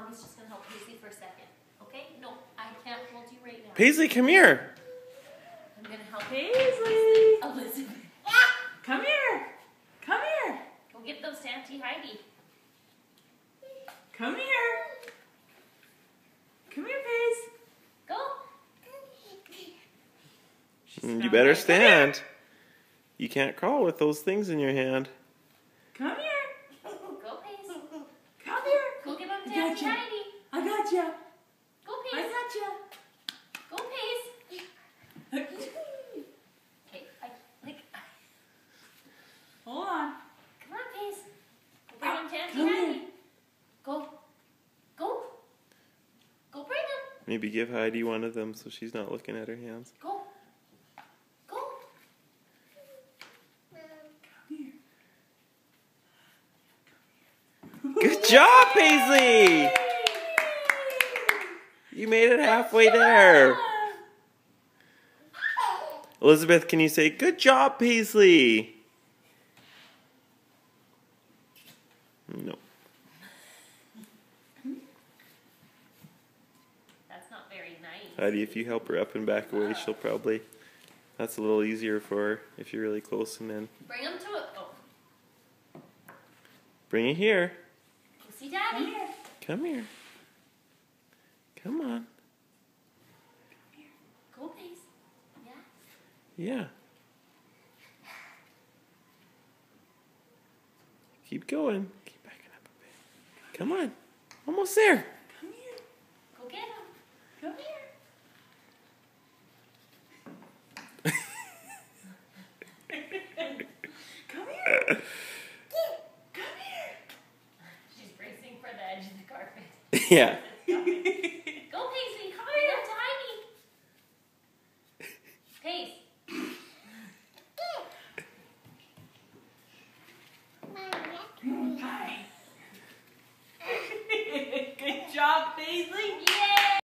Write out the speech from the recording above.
Mommy's just going to help Paisley for a second. Okay? No, I can't hold you right now. Paisley, come here. I'm going to help Paisley. Elizabeth. Come here. Come here. Go get those to Auntie Heidi. Come here. Come here, Pace. Go. You better stand. You can't crawl with those things in your hand. Come here. Go, Pace. Come here. Go give them to I got Auntie you. Heidi. I got you. Go, I Pace. got you. Go, Pace. Okay, Hold on. come on, Pace. Go bring them to Auntie Come Heidi. here. Go. Go. Go bring them. Maybe give Heidi one of them so she's not looking at her hands. Go. Go. Come here. Good job, Paisley! You made it halfway there. Elizabeth, can you say, good job, Paisley? No. That's not very nice. Heidi, if you help her up and back away, she'll probably... That's a little easier for her if you're really close, and then Bring them to it. Oh, bring it here. go see Daddy. Come here. Come here. Come on. Go, Pace. Yeah. Yeah. Keep going. Keep backing up a bit. Come on. Almost there. Come here. Go get them. Come here. Come here. Come here. She's bracing for the edge of the carpet. Yeah.